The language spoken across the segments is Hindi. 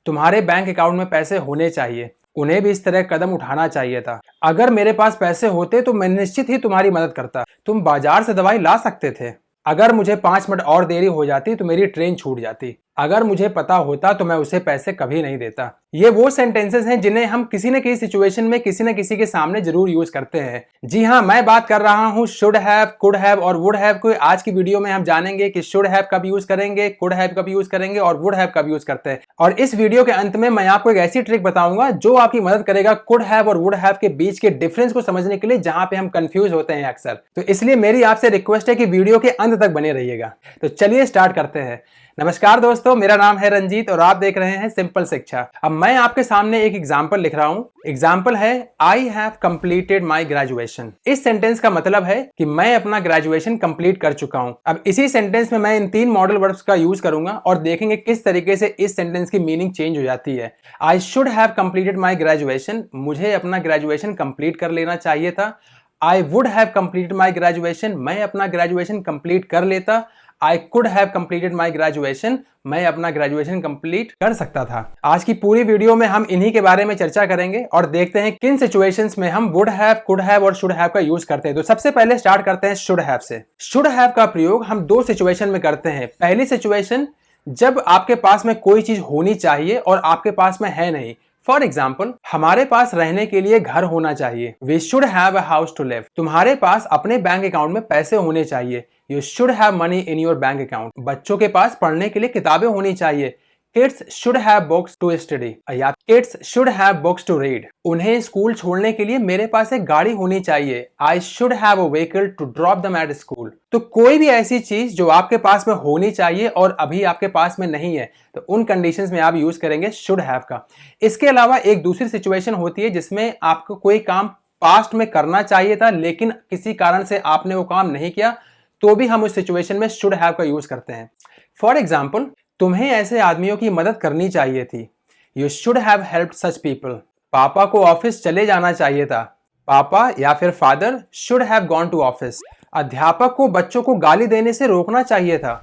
तुम्हारे बैंक अकाउंट में पैसे होने चाहिए, उन्हें भी इस तरह कदम उठाना चाहिए था। अगर मेरे पास पैसे होते तो मैं निश्चित ही तुम्हारी मदद करता। तुम बाजार से दवाई ला सकते थे। अगर मुझे 5 मिनट और देरी हो जाती तो मेरी ट्रेन छूट जाती। अगर मुझे पता होता तो मैं उसे पैसे कभी नहीं देता। ये वो सेंटेंसेस हैं जिन्हें हम किसी न किसी सिचुएशन में किसी न किसी के सामने जरूर यूज करते हैं। जी हाँ, मैं बात कर रहा हूँ शुड हैव, कुड हैव और वुड हैव को। आज की वीडियो में हम जानेंगे कि शुड हैव कब यूज करेंगे, कुड हैव कब यूज करेंगे और वुड हैव कब यूज करते हैं। और इस वीडियो के अंत में मैं आपको एक ऐसी ट्रिक बताऊंगा जो आपकी मदद करेगा कुड हैव और वुड हैव के बीच के डिफरेंस को समझने के लिए, जहां पे हम कंफ्यूज होते हैं अक्सर। तो इसलिए मेरी आपसे रिक्वेस्ट है कि वीडियो के अंत तक बने रहिएगा। तो चलिए स्टार्ट करते हैं। नमस्कार दोस्तों, मेरा नाम है रंजीत और आप देख रहे हैं सिंपल शिक्षा। अब मैं आपके सामने एक एग्जाम्पल लिख रहा हूं। एग्जाम्पल है I have completed my graduation. इस सेंटेंस का मतलब है कि मैं अपना ग्रेजुएशन कंप्लीट कर चुका हूं। अब इसी सेंटेंस में मैं इन 3 मॉडल वर्ब्स का यूज करूंगा और देखेंगे किस तरीके से इस सेंटेंस की मीनिंग चेंज हो जाती है। आई should have completed my graduation, मुझे अपना ग्रेजुएशन कंप्लीट कर लेना चाहिए था। आई would have completed my graduation, मैं अपना ग्रेजुएशन कंप्लीट कर लेता। I could have completed my graduation, मैं अपना ग्रेजुएशन कंप्लीट कर सकता था। आज की पूरी वीडियो में हम इन्हीं के बारे में चर्चा करेंगे और देखते हैं किन सिचुएशंस में हम वुड हैव, कुड हैव और शुड हैव का यूज करते हैं। तो सबसे पहले स्टार्ट करते हैं शुड हैव से। शुड हैव का प्रयोग हम 2 सिचुएशन में करते हैं। पहली सिचुएशन, जब आपके पास में कोई चीज होनी चाहिए और आपके पास में है नहीं। फॉर एग्जाम्पल, हमारे पास रहने के लिए घर होना चाहिए। We should have a house to live. तुम्हारे पास अपने बैंक अकाउंट में पैसे होने चाहिए। You should have money in your bank account. बच्चों के पास पढ़ने के लिए किताबें होनी चाहिए। Kids should have books to study या kids should have books to read. उन्हें स्कूल छोड़ने के लिए मेरे पास एक गाड़ी होनी चाहिए। I should have a vehicle to drop them at school. तो कोई भी ऐसी चीज जो आपके पास में होनी चाहिए और अभी आपके पास में नहीं है, तो उन कंडीशंस में आप यूज करेंगे शुड हैव का। इसके अलावा एक दूसरी सिचुएशन होती है जिसमें आपको कोई काम पास्ट में करना चाहिए था लेकिन किसी कारण से आपने वो काम नहीं किया, तो भी हम उस सिचुएशन में शुड हैव का यूज करते हैं। फॉर एग्जाम्पल, तुम्हें ऐसे आदमियों की मदद करनी चाहिए थी। You should have helped such people. पापा को ऑफिस चले जाना चाहिए था। पापा या फिर father should have gone to office. अध्यापक को बच्चों को गाली देने से रोकना चाहिए था।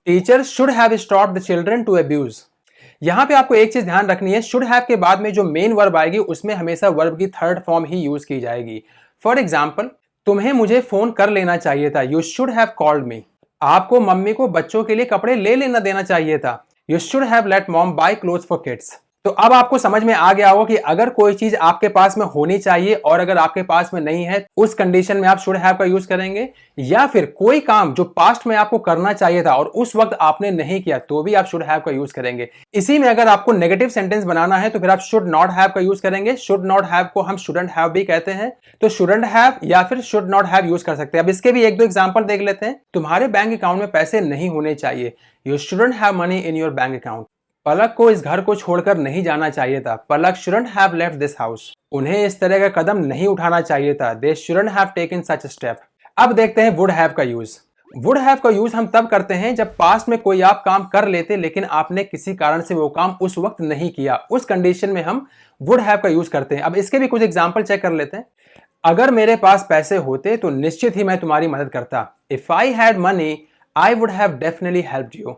Teacher should have stopped the children to abuse. यहां पे आपको एक चीज ध्यान रखनी है, शुड हैव के बाद में जो मेन वर्ब आएगी उसमें हमेशा वर्ब की थर्ड फॉर्म ही यूज की जाएगी। फॉर एग्जाम्पल, तुम्हें मुझे फोन कर लेना चाहिए था। You should have called me. आपको मम्मी को बच्चों के लिए कपड़े ले लेना देना चाहिए था। You should have let mom bye clothes for kids. तो अब आपको समझ में आ गया होगा कि अगर कोई चीज आपके पास में होनी चाहिए और अगर आपके पास में नहीं है, उस कंडीशन में आप शुड हैव का यूज करेंगे। या फिर कोई काम जो पास्ट में आपको करना चाहिए था और उस वक्त आपने नहीं किया, तो भी आप शुड हैव का यूज करेंगे। इसी में अगर आपको नेगेटिव सेंटेंस बनाना है तो फिर आप शुड नॉट हैव का यूज करेंगे। शुड नॉट हैव को हम शुडंट हैव भी कहते हैं, तो शुडंट हैव या फिर शुड नॉट हैव यूज कर सकते हैं। अब इसके भी 1-2 एग्जांपल देख लेते हैं। तुम्हारे बैंक अकाउंट में पैसे नहीं होने चाहिए। You shouldn't have money in your bank account. Palak को इस घर को छोड़कर नहीं जाना चाहिए था। पलक shouldn't have left this house। उन्हें इस तरह का कदम नहीं उठाना चाहिए था। They shouldn't have taken such a step। अब देखते हैं would have का यूज। would have का यूज हम तब करते हैं जब पास्ट में कोई आप काम कर लेते लेकिन आपने किसी कारण से वो काम उस वक्त नहीं किया। उस कंडीशन में हम would have का यूज करते हैं। अब इसके भी कुछ एग्जाम्पल चेक कर लेते हैं। अगर मेरे पास पैसे होते तो निश्चित ही मैं तुम्हारी मदद करता। If I had money, I would have definitely helped you।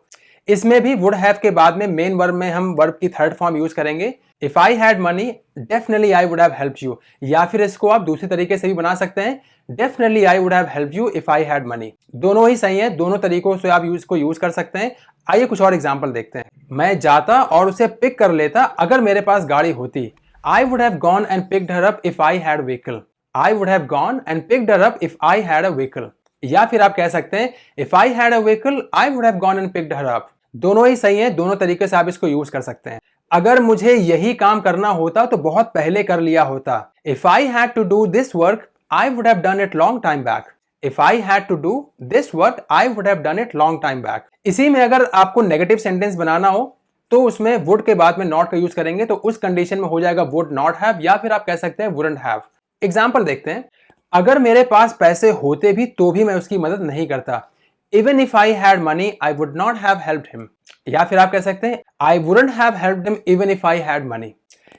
इसमें भी वुड हैव के बाद में मेन वर्ब में हम वर्ब की थर्ड फॉर्म यूज करेंगे। If I had money, definitely I would have helped you. या फिर इसको आप दूसरे तरीके से भी बना सकते हैं, definitely I would have helped you if I had money. दोनों ही सही है, दोनों तरीकों से आप इसको यूज कर सकते हैं। आइए कुछ और एग्जाम्पल देखते हैं। मैं जाता और उसे पिक कर लेता अगर मेरे पास गाड़ी होती। आई would have gone and picked her up if I had vehicle. I would have gone and picked her up if I had a vehicle. या फिर आप कह सकते हैं if I had a vehicle, I would have gone and picked her up. दोनों ही सही है, दोनों तरीके से आप इसको यूज कर सकते हैं। अगर मुझे यही काम करना होता तो बहुत पहले कर लिया होता। If I had to do this work, I would have done it long time back. If I had to do this work, I would have done it long time back. इसी में अगर आपको नेगेटिव सेंटेंस बनाना हो तो उसमें वुड के बाद में नॉट का यूज करेंगे, तो उस कंडीशन में हो जाएगा वुड नॉट हैव, या फिर आप कह सकते हैं वुडंट हैव। एग्जाम्पल देखते हैं। अगर मेरे पास पैसे होते भी तो भी मैं उसकी मदद नहीं करता। Even if I had money, I would not have helped him। या फिर आप कह सकते हैं I wouldn't have helped him even if I had money।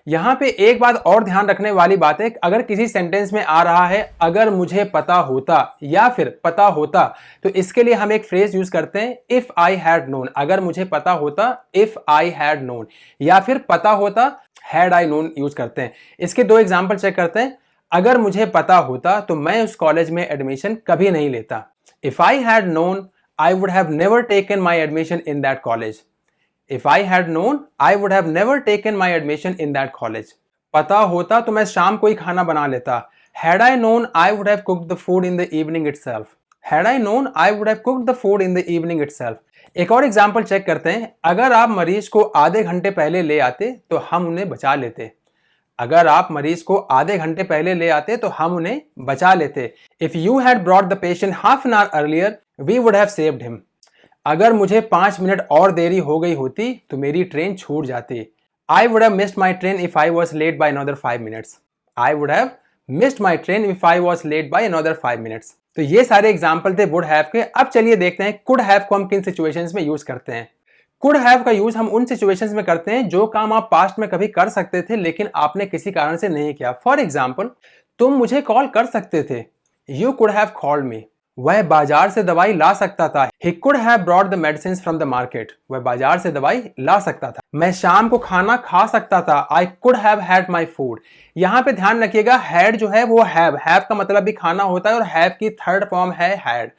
यहाँ पे एक बात और ध्यान रखने वाली बात है, अगर किसी सेंटेंस में आ रहा है अगर मुझे पता होता या फिर पता होता, तो इसके लिए हम एक फ्रेज यूज करते हैं इफ आई हैड नोन। अगर मुझे पता होता, इफ आई हैड नोन, या फिर पता होता, हैड आई नोन यूज करते हैं। इसके दो एग्जाम्पल चेक करते हैं। अगर मुझे पता होता तो मैं उस कॉलेज में एडमिशन कभी नहीं लेता। If I had known I would have never taken my admission in that college. If I had known, I would have never taken my admission in that college. पता होता तो मैं शाम को ही खाना बना लेता। Had I known, I would have cooked the food in the evening itself. Had I known, I would have cooked the food in the evening itself. एक और एग्जाम्पल चेक करते हैं। अगर आप मरीज को आधे घंटे पहले ले आते तो हम उन्हें बचा लेते। अगर आप मरीज को आधे घंटे पहले ले आते तो हम उन्हें बचा लेते। If you had brought the patient half an hour earlier, we would have saved him. अगर मुझे 5 मिनट और देरी हो गई होती तो मेरी ट्रेन छूट जाती। I would have missed my train if I was late by another 5 minutes. I would have missed my train if I was late by another 5 minutes. तो ये सारे एग्जाम्पल थे would have के। अब चलिए देखते हैं could have को हम किन सिचुएशंस में यूज करते हैं। could have का यूज हम उन सिचुएशंस में करते हैं जो काम आप पास्ट में कभी कर सकते थे लेकिन आपने किसी कारण से नहीं किया। फॉर एग्जाम्पल, तुम मुझे कॉल कर सकते थे। You could have called me. वह बाजार से दवाई ला सकता था। He could have brought the medicines from the market. वह बाजार से दवाई ला सकता था। मैं शाम को खाना खा सकता था। I could have had my food. यहाँ पे ध्यान रखिएगा, had जो है वो have का मतलब भी खाना होता है और have की थर्ड फॉर्म है had।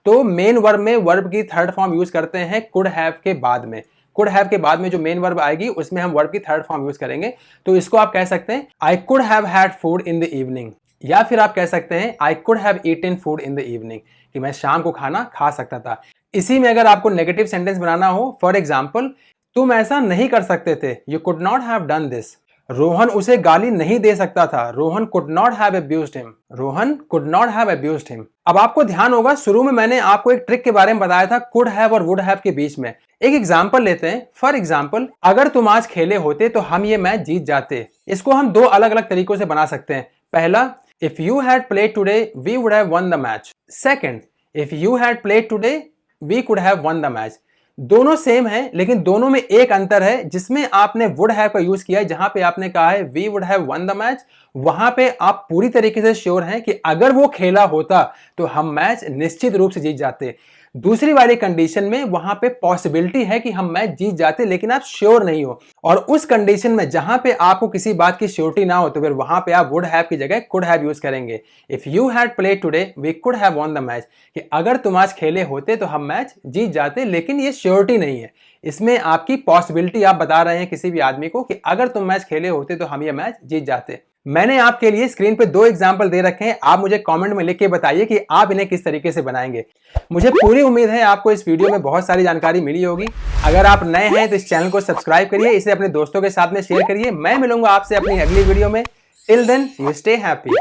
तो मेन वर्ब में वर्ब की थर्ड फॉर्म यूज करते हैं could have के बाद में। could have के बाद में जो मेन वर्ब आएगी उसमें हम वर्ब की थर्ड फॉर्म यूज करेंगे। तो इसको आप कह सकते हैं I could have had food in the evening, या फिर आप कह सकते हैं I could have eaten food in the evening, कि मैं शाम को खाना खा सकता था। इसी में अगर आपको नेगेटिव सेंटेंस बनाना हो, फॉर एग्जाम्पल, तुम ऐसा नहीं कर सकते थे। You could not have done this. Rohan उसे गाली नहीं दे सकता था। Rohan could not have abused him. Rohan could not have abused him. अब आपको ध्यान होगा, शुरू में मैंने आपको एक ट्रिक के बारे में बताया था could have और would have के बीच में। एक एग्जाम्पल लेते हैं। फॉर एग्जाम्पल, अगर तुम आज खेले होते तो हम ये मैच जीत जाते। इसको हम दो अलग अलग तरीकों से बना सकते हैं। पहला, if you had played today, we would have won the match. Second, if you had played today, we could have won the match. दोनों सेम है लेकिन दोनों में एक अंतर है, जिसमें आपने would have का यूज किया है। जहां पे आपने कहा है we would have won the match, वहां पे आप पूरी तरीके से श्योर हैं कि अगर वो खेला होता तो हम मैच निश्चित रूप से जीत जाते। दूसरी वाली कंडीशन में वहां पे पॉसिबिलिटी है कि हम मैच जीत जाते लेकिन आप श्योर नहीं हो, और उस कंडीशन में जहां पे आपको किसी बात की श्योरिटी ना हो तो फिर वहां पे आप वुड हैव की जगह कुड हैव यूज करेंगे। If you had played today we could have won the match, कि अगर तुम आज खेले होते तो हम मैच जीत जाते, लेकिन ये श्योरिटी नहीं है। इसमें आपकी पॉसिबिलिटी आप बता रहे हैं किसी भी आदमी को कि अगर तुम मैच खेले होते तो हम ये मैच जीत जाते। मैंने आपके लिए स्क्रीन पे दो एग्जाम्पल दे रखे हैं, आप मुझे कमेंट में लिख के बताइए कि आप इन्हें किस तरीके से बनाएंगे। मुझे पूरी उम्मीद है आपको इस वीडियो में बहुत सारी जानकारी मिली होगी। अगर आप नए हैं तो इस चैनल को सब्सक्राइब करिए, इसे अपने दोस्तों के साथ में शेयर करिए। मैं मिलूंगा आपसे अपनी अगली वीडियो में। Till then you stay happy.